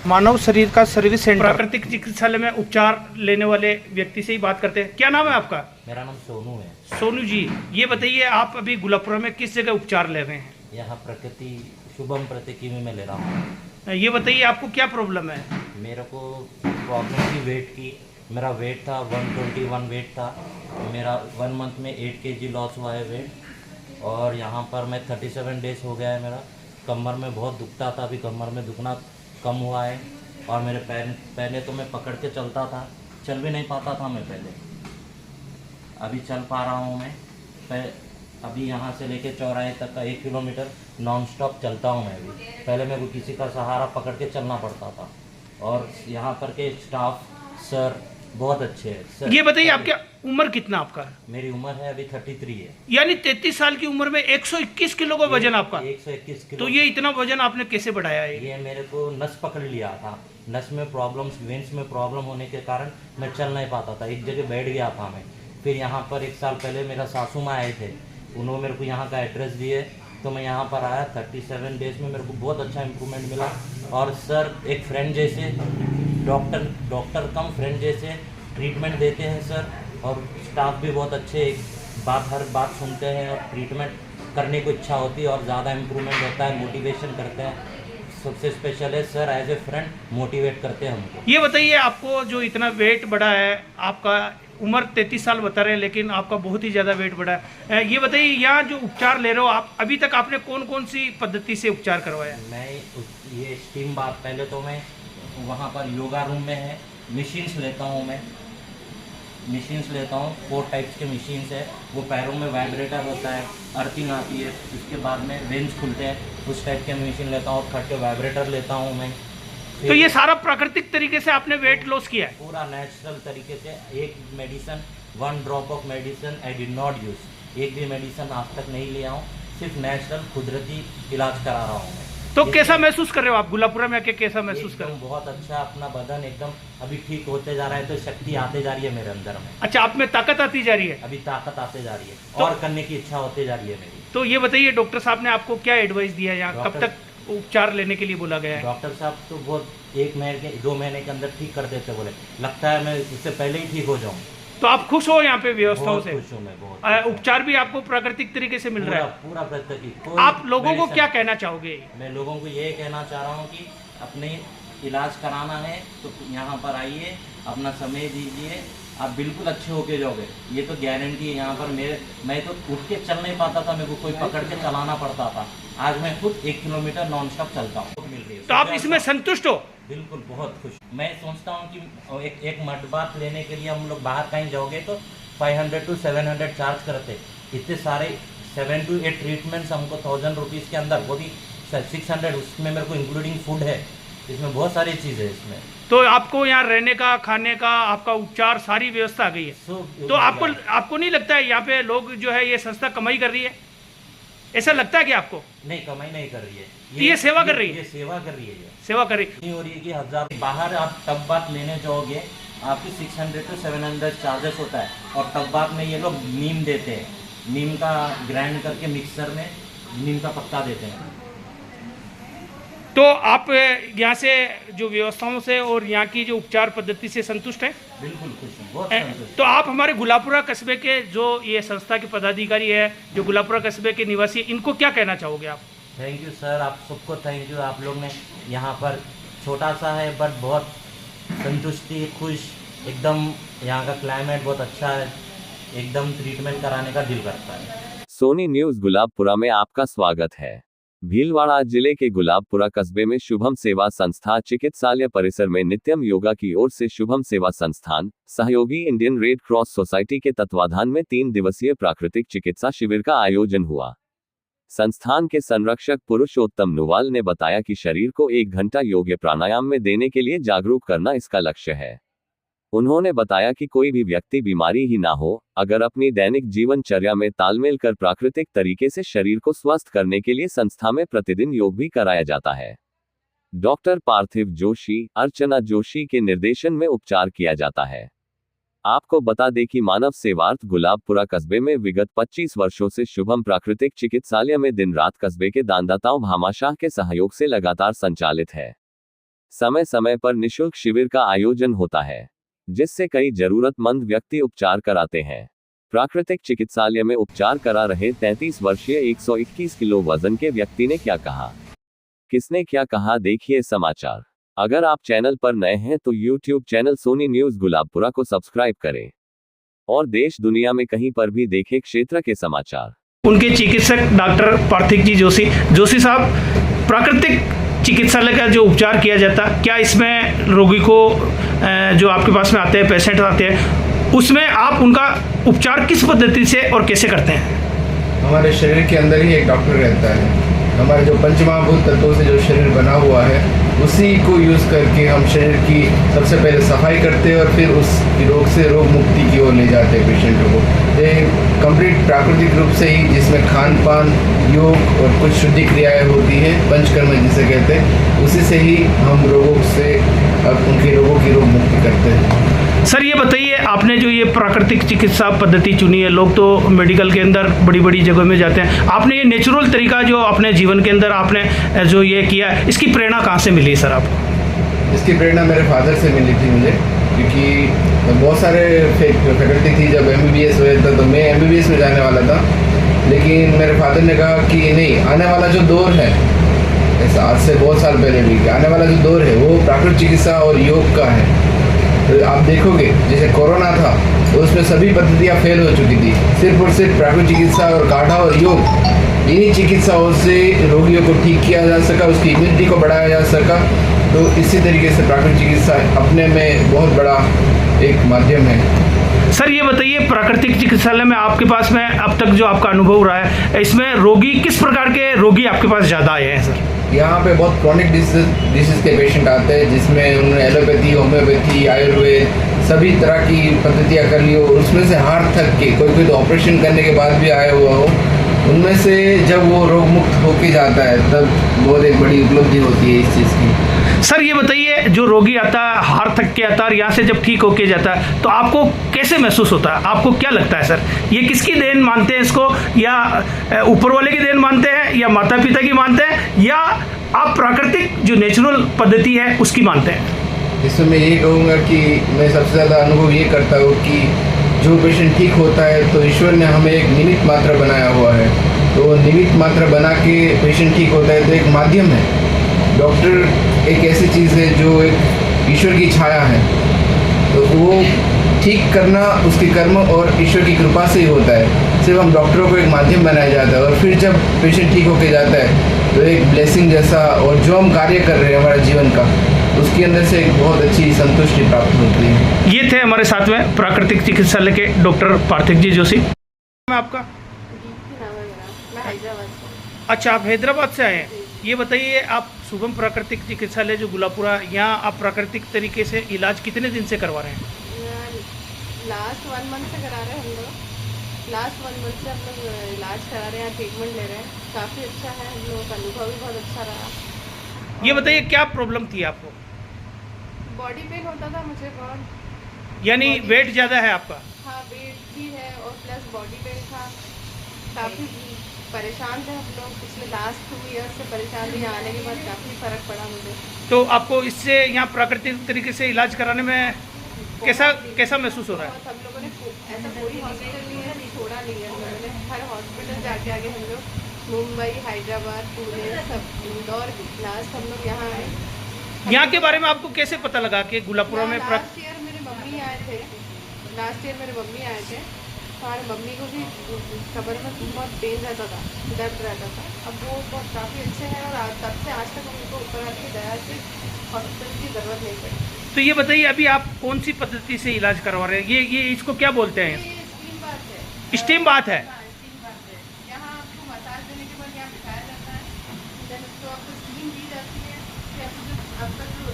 मानव शरीर का service centre. प्राकृतिक चिकित्सालय में उपचार लेने वाले व्यक्ति से ही बात करते हैं। क्या नाम है आपका? मेरा नाम सोनू है। सोनू जी, ये बताइए आप अभी गुलाबपुरा में किस जगह उपचार ले रहे हैं? यहाँ प्रकृति शुभम प्रतिकीमी में ले रहा हूँ। ये बताइए आपको क्या प्रॉब्लम है? मेरे को प्रॉब्लम थी वेट की। मेरा वेट था 121 वेट था। मेरा 1 मंथ में 8 kg लॉस हुआ है वेट। और यहाँ पर मैं 37 डेज हो गया है। मेरा कमर में बहुत दुखता था, अभी कमर में दुखना कम हुआ है। और मेरे पहले तो मैं पकड़ के चलता था, चल भी नहीं पाता था मैं पहले। अभी चल पा रहा हूँ मैं। अभी यहाँ से लेके चौराहे तक का 1 किलोमीटर नॉन स्टॉप चलता हूँ मैं अभी। पहले मेरे को किसी का सहारा पकड़ के चलना पड़ता था। और यहाँ पर के स्टाफ सर बहुत अच्छे हैं सर। ये बताइए आपकी उम्र कितना आपका? मेरी उम्र है अभी 33 है। यानी 33 साल की उम्र में 121 किलो का वजन आपका? 121 किलो। तो ये इतना वजन आपने कैसे बढ़ाया है? ये मेरे को नस पकड़ लिया था। नस में प्रॉब्लम्स, वेंस में प्रॉब्लम होने के कारण मैं चल नहीं पाता था, एक जगह बैठ गया था मैं। फिर यहाँ पर 1 साल पहले मेरा सासू माँ आए थे, उन्होंने मेरे को यहाँ का एड्रेस दिए तो मैं यहाँ पर आया। 37 डेज में मेरे को बहुत अच्छा इम्प्रूवमेंट मिला। और सर एक फ्रेंड जैसे, डॉक्टर कम फ्रेंड जैसे ट्रीटमेंट देते हैं सर। और स्टाफ भी बहुत अच्छे, हर बात सुनते हैं और ट्रीटमेंट करने को इच्छा होती है और ज़्यादा इम्प्रूवमेंट होता है, मोटिवेशन करते हैं। सबसे स्पेशल है sir, as a friend motivate करते हैं हमको। ये बताइए आपको जो इतना वेट बढ़ा है, आपका उम्र 33 साल बता रहे हैं लेकिन आपका बहुत ही ज़्यादा वेट बढ़ा है। ये बताइए यहाँ जो उपचार ले रहे हो आप, अभी तक आपने कौन कौन सी पद्धति से उपचार करवाया? मैं ये स्टीम बात, पहले तो मैं वहाँ पर योगा रूम में है, मशीन्स लेता हूँ मैं। मशीन्स लेता हूँ, 4 टाइप्स के मशीन्स है। वो पैरों में वाइब्रेटर होता है, अर्थिंग आती है, उसके बाद में वेंस खुलते हैं, उस टाइप के मशीन लेता हूँ। खट के वाइब्रेटर लेता हूँ मैं। तो ये सारा प्राकृतिक तरीके से आपने वेट लॉस किया है? पूरा नेचुरल तरीके से। एक medicine, 1 drop of medicine I did not use. एक भी मेडिसिन आज तक नहीं लिया हूँ, सिर्फ नेचुरल कुदरती इलाज करा रहा हूँ मैं। तो कैसा महसूस कर रहे हो आप गुलाबपुरा में आके? कैसा महसूस कर रहे हो? बहुत अच्छा, अपना बदन एकदम अभी ठीक होते जा रहा है। तो शक्ति आते जा रही है मेरे अंदर में। अच्छा, आप में ताकत आती जा रही है? अभी ताकत आते जा रही है तो, और करने की इच्छा होते जा रही है मेरी। तो ये बताइए डॉक्टर साहब ने आपको क्या एडवाइस दिया है? यहाँ कब तक उपचार लेने के लिए बोला गया है? डॉक्टर साहब तो बहुत 1 महीने 2 महीने के अंदर ठीक कर देते बोले। लगता है मैं उससे पहले ही ठीक हो जाऊँ। तो आप खुश हो यहाँ पे व्यवस्थाओं से? खुश हूँ मैं बहुत। उपचार भी आपको प्राकृतिक तरीके से मिल रहा है? पूरा प्राकृतिक। आप लोगों को क्या कहना चाहोगे? मैं लोगों को ये कहना चाह रहा हूँ कि अपने इलाज कराना है तो यहाँ पर आइए, अपना समय दीजिए, आप बिल्कुल अच्छे होके जाओगे। ये तो गारंटी है। यहाँ पर मैं तो उठ के चल नहीं पाता था, मेरे को कोई पकड़ के चलाना पड़ता था। आज मैं खुद 1 किलोमीटर नॉन स्टॉप चलता हूँ। मिल रही है। तो आप इसमें संतुष्ट हो? बिल्कुल, बहुत खुश। मैं सोचता हूँ कि एक मड बात लेने के लिए हम लोग बाहर कहीं जाओगे तो 500 to 700 चार्ज करते। इतने सारे 7 to 8 ट्रीटमेंट्स हमको 1000 रुपीज़ के अंदर, वो भी 600, उसमें मेरे को इंक्लूडिंग फूड है, इसमें बहुत सारी चीज़ है इसमें। तो आपको यहाँ रहने का, खाने का, आपका उपचार, सारी व्यवस्था आ गई है। तो आपको नहीं लगता है यहाँ पे लोग जो है ये संस्था कमाई कर रही है? ऐसा लगता है कि आपको? नहीं, कमाई नहीं कर रही है। ये सेवा कर रही है? ये सेवा कर रही है। सेवा कर रही नहीं हो रही है कि 1000 बाहर आप टब बात लेने जाओगे, आपकी 600 to 700 चार्जेस होता है। और टब बात में ये लोग नीम देते हैं, नीम का ग्राइंड करके मिक्सर में नीम का पत्ता देते हैं। तो आप यहाँ से जो व्यवस्थाओं से और यहाँ की जो उपचार पद्धति से संतुष्ट हैं? बिल्कुल खुश हूँ, बहुत संतुष्ट। तो आप हमारे गुलाबपुरा कस्बे के जो ये संस्था के पदाधिकारी है, जो गुलाबपुरा कस्बे के निवासी, इनको क्या कहना चाहोगे आप? थैंक यू सर, आप सबको थैंक यू। आप लोग ने यहाँ पर छोटा सा है बट बहुत संतुष्टि, खुश एकदम। यहाँ का क्लाइमेट बहुत अच्छा है, एकदम ट्रीटमेंट कराने का दिल करता है। सोनी न्यूज़ गुलाबपुरा में आपका स्वागत है। भीलवाड़ा जिले के गुलाबपुरा कस्बे में शुभम सेवा संस्था चिकित्सालय परिसर में नित्यम योगा की ओर से शुभम सेवा संस्थान सहयोगी इंडियन रेड क्रॉस सोसाइटी के तत्वाधान में 3 दिवसीय प्राकृतिक चिकित्सा शिविर का आयोजन हुआ। संस्थान के संरक्षक पुरुषोत्तम नुवाल ने बताया कि शरीर को 1 घंटा योग प्राणायाम में देने के लिए जागरूक करना इसका लक्ष्य है। उन्होंने बताया कि कोई भी व्यक्ति बीमारी ही ना हो, अगर अपनी दैनिक जीवनचर्या में तालमेल कर प्राकृतिक तरीके से शरीर को स्वस्थ करने के लिए संस्था में प्रतिदिन योग भी कराया जाता है। डॉक्टर पार्थिव जोशी, अर्चना जोशी के निर्देशन में उपचार किया जाता है। आपको बता दें कि मानव सेवार्थ गुलाबपुरा कस्बे में विगत 25 वर्षों से शुभम प्राकृतिक चिकित्सालय में दिन रात कस्बे के दानदाताओं भामाशाह के सहयोग से लगातार संचालित है। समय समय पर निशुल्क शिविर का आयोजन होता है, जिससे कई जरूरतमंद व्यक्ति उपचार कराते हैं। प्राकृतिक चिकित्सालय में उपचार करा रहे 33 वर्षीय 121 किलो वजन के व्यक्ति ने क्या कहा, किसने क्या कहा, देखिए समाचार। अगर आप चैनल पर नए हैं तो YouTube channel Soni news Gulabpura को सब्सक्राइब करें और देश दुनिया में कहीं पर भी देखें क्षेत्र के समाचार। उनके चिकित्सक डॉक्टर पार्थिक जी जोशी साहब, प्राकृतिक चिकित्सालय का जो उपचार किया जाता, क्या इसमें रोगी को जो आपके पास में आते हैं, पेशेंट आते हैं, उसमें आप उनका उपचार किस पद्धति से और कैसे करते हैं? हमारे शरीर के अंदर ही एक डॉक्टर रहता है। हमारे जो पंचमहाभूत तत्वों से जो शरीर बना हुआ है, उसी को यूज़ करके हम शरीर की सबसे पहले सफाई करते हैं और फिर उस रोग से रोग मुक्ति की ओर ले जाते हैं पेशेंटों को। ये कंप्लीट प्राकृतिक रूप से ही, जिसमें खान पान, योग और कुछ शुद्धि क्रियाएँ होती हैं, पंचकर्म जिसे कहते हैं, उसी से ही हम रोगों से उनके रोगों की रोग मुक्ति करते हैं। सर ये बताइए, आपने जो ये प्राकृतिक चिकित्सा पद्धति चुनी है, लोग तो मेडिकल के अंदर बड़ी बड़ी जगह में जाते हैं, आपने ये नेचुरल तरीका जो अपने जीवन के अंदर आपने जो ये किया, इसकी प्रेरणा कहाँ से मिली सर आपको? इसकी प्रेरणा मेरे फादर से मिली थी मुझे, क्योंकि बहुत सारे फैकल्टी थी। जब MBBS हुआ था तो मैं MBBS में जाने वाला था, लेकिन मेरे फादर ने कहा कि नहीं, आने वाला जो दौर है, ऐसा आज से बहुत साल पहले भी, आने वाला जो दौर है वो प्राकृतिक चिकित्सा और योग का है। तो आप देखोगे जैसे कोरोना था तो उसमें सभी पद्धतियाँ फेल हो चुकी थी, सिर्फ और सिर्फ प्राकृतिक चिकित्सा और काढ़ा और योग, इन्हीं चिकित्साओं से रोगियों को ठीक किया जा सका, उसकी इम्यूनिटी को बढ़ाया जा सका। तो इसी तरीके से प्राकृतिक चिकित्सा अपने में बहुत बड़ा एक माध्यम है। सर ये बताइए, प्राकृतिक चिकित्सालय में आपके पास में अब तक जो आपका अनुभव रहा है, इसमें रोगी किस प्रकार के रोगी आपके पास ज़्यादा आए हैं सर? यहाँ पे बहुत क्रॉनिक डिसीज के पेशेंट आते हैं, जिसमें उन्होंने एलोपैथी, होम्योपैथी, आयुर्वेद सभी तरह की पद्धतियाँ कर ली हो। उसमें से हार थक के कोई तो ऑपरेशन करने के बाद भी आया हुआ हो, उनमें से जब वो रोग मुक्त होके जाता है तब बहुत एक बड़ी उपलब्धि होती है इस चीज़ की। सर ये बताइए, जो रोगी आता है, हार थक के आता है और यहाँ से जब ठीक होके जाता है, तो आपको कैसे महसूस होता है? आपको क्या लगता है सर, ये किसकी देन मानते हैं इसको, या ऊपर वाले की देन मानते हैं, या माता पिता की मानते हैं, या आप प्राकृतिक जो नेचुरल पद्धति है उसकी मानते हैं? इसमें मैं ये कहूँगा कि मैं सबसे ज़्यादा अनुभव ये करता हूँ कि जो पेशेंट ठीक होता है तो ईश्वर ने हमें एक निमित्त मात्रा बनाया हुआ है, तो निमित्त मात्रा बना के पेशेंट ठीक होता है तो एक माध्यम है। डॉक्टर एक ऐसी चीज़ है जो एक ईश्वर की छाया है, तो वो ठीक करना उसके कर्म और ईश्वर की कृपा से ही होता है। सिर्फ हम डॉक्टरों को एक माध्यम बनाया जाता है और फिर जब पेशेंट ठीक होके जाता है तो एक ब्लेसिंग जैसा, और जो हम कार्य कर रहे हैं हमारे जीवन का, उसके अंदर से एक बहुत अच्छी संतुष्टि प्राप्त होती है। ये थे हमारे साथ में प्राकृतिक चिकित्सालय के डॉक्टर पार्थिक जी जोशी। मैं आपका मैं हैदराबाद से। अच्छा, आप हैदराबाद से आए हैं। ये बताइए, आप शुभम प्राकृतिक चिकित्सालय जो गुलाबपुरा, यहाँ आप प्राकृतिक तरीके से इलाज कितने दिन से करवा रहे हैं? लास्ट 1 मंथ से करा रहे हैं हम लोग। लास्ट 1 मंथ से हम लोग इलाज करा रहे हैं, ट्रीटमेंट ले रहे हैं। काफ़ी अच्छा है, हम लोगों का अनुभव भी बहुत अच्छा रहा। ये बताइए, क्या प्रॉब्लम थी आपको? बॉडी पेन होता था मुझे बहुत। यानी वेट ज़्यादा है आपका? हाँ, वेट भी है और प्लस बॉडी पेन था। काफ़ी परेशान थे हम लोग, पिछले लास्ट 2 ईयर्स से परेशान थे। यहाँ आने के बाद काफ़ी फ़र्क पड़ा मुझे। तो आपको इससे यहाँ प्राकृतिक तरीके से इलाज कराने में कैसा महसूस हो रहा है? बहुत हम लोगों ने ऐसा कोई हॉस्पिटल नहीं है छोड़ा नहीं है, हम लोगों ने हर हॉस्पिटल जाके आगे हम लोग मुंबई, हैदराबाद, पुणे, सब इंदौर, लास्ट हम लोग यहाँ आए। यहाँ के बारे में आपको कैसे पता लगा कि गुलाबपुरा में लास्ट ईयर मेरे मम्मी आए थे। हमारे मम्मी को भी कमर में बहुत पेन रहता था, दर्द रहता था। अब वो बहुत काफ़ी अच्छे हैं और तब से आज तक उनको ऊपर वाले की दया से हॉस्पिटल की ज़रूरत नहीं पड़ी। तो ये बताइए, अभी आप कौन सी पद्धति से इलाज करवा रहे हैं? ये इसको क्या बोलते हैं? ये स्टीम बात है। स्टीम बात है। हाँ, स्टीम बात है। यहाँ आपको मसाज देने के बाद यहाँ बिठाया जाता है, देन उसको आपको स्टीम दी जाती है, फिर आपका जो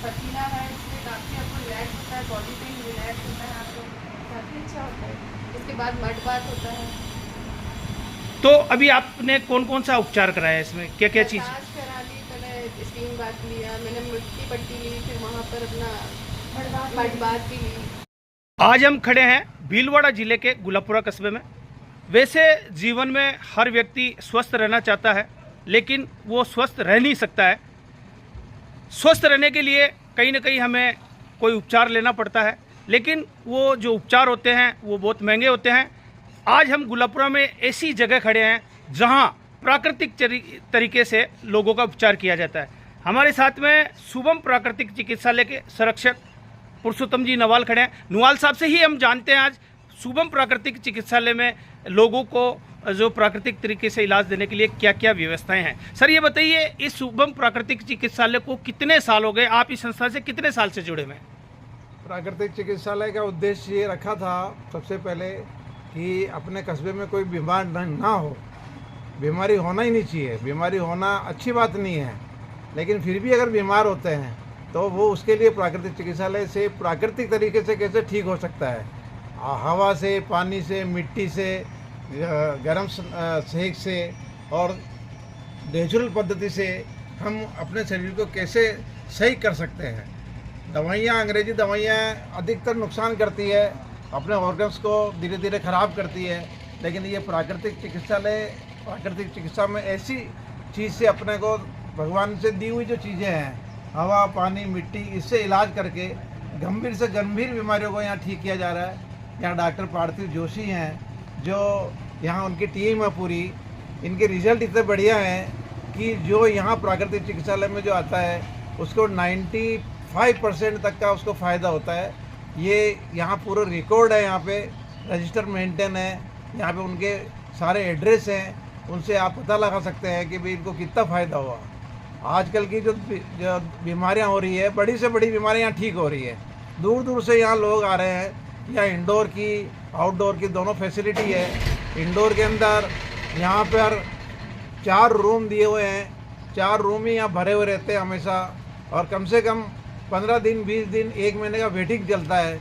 पसीना है इससे काफ़ी आपको रिलैक्स होता है, बॉडी पेन रिलैक्स होता है, आपको काफ़ी अच्छा होता है। इसके बाद मड बात होता है। तो अभी आपने कौन कौन सा उपचार कराया है इसमें, क्या क्या चीज़? मसाज करा ली, मैंने स्टीम बात लिया, मैंने मिट्टी पट्टी ली, फिर वहाँ पर अपना मड बात भी ली। आज हम खड़े हैं भीलवाड़ा जिले के गुलाबपुरा कस्बे में। वैसे जीवन में हर व्यक्ति स्वस्थ रहना चाहता है, लेकिन वो स्वस्थ रह नहीं सकता है। स्वस्थ रहने के लिए कहीं ना कहीं हमें कोई उपचार लेना पड़ता है, लेकिन वो जो उपचार होते हैं वो बहुत महंगे होते हैं। आज हम गुलाबपुरा में ऐसी जगह खड़े हैं जहां प्राकृतिक तरीके से लोगों का उपचार किया जाता है। हमारे साथ में शुभम प्राकृतिक चिकित्सालय के संरक्षक पुरुषोत्तम जी नवाल खड़े हैं। नवाल साहब से ही हम जानते हैं आज शुभम प्राकृतिक चिकित्सालय में लोगों को जो प्राकृतिक तरीके से इलाज देने के लिए क्या क्या व्यवस्थाएं हैं। सर ये बताइए, इस शुभम प्राकृतिक चिकित्सालय को कितने साल हो गए, आप इस संस्था से कितने साल से जुड़े हुए हैं? प्राकृतिक चिकित्सालय का उद्देश्य ये रखा था सबसे पहले कि अपने कस्बे में कोई बीमार ना हो। बीमारी होना ही नहीं चाहिए, बीमारी होना अच्छी बात नहीं है, लेकिन फिर भी अगर बीमार होते हैं तो वो उसके लिए प्राकृतिक चिकित्सालय से प्राकृतिक तरीके से कैसे ठीक हो सकता है, हवा से, पानी से, मिट्टी से, गर्म सेक से और नेचुरल पद्धति से हम अपने शरीर को कैसे सही कर सकते हैं। दवाइयाँ, अंग्रेजी दवाइयाँ अधिकतर नुकसान करती है, अपने ऑर्गन्स को धीरे धीरे ख़राब करती है, लेकिन ये प्राकृतिक चिकित्सा में ऐसी चीज़ से अपने को भगवान से दी हुई जो चीज़ें हैं, हवा, पानी, मिट्टी, इससे इलाज करके गंभीर से गंभीर बीमारियों को यहाँ ठीक किया जा रहा है। यहाँ डॉक्टर पार्थिव जोशी हैं जो यहाँ उनकी टीम है पूरी, इनके रिजल्ट इतने बढ़िया हैं कि जो यहाँ प्राकृतिक चिकित्सालय में जो आता है उसको 95% तक का उसको फ़ायदा होता है। ये यहाँ पूरा रिकॉर्ड है, यहाँ पे रजिस्टर मेंटेन है, यहाँ पे उनके सारे एड्रेस हैं, उनसे आप पता लगा सकते हैं कि भाई इनको कितना फ़ायदा हुआ। आजकल की जो बीमारियाँ हो रही है, बड़ी से बड़ी बीमारियाँ ठीक हो रही है। दूर दूर से यहाँ लोग आ रहे हैं। यहाँ इंडोर की आउटडोर की दोनों फैसिलिटी है। इंडोर के अंदर यहाँ पर 4 रूम दिए हुए हैं, 4 रूम ही यहाँ भरे हुए रहते हैं हमेशा, और कम से कम 15 दिन, 20 दिन, 1 महीने का वेटिंग चलता है।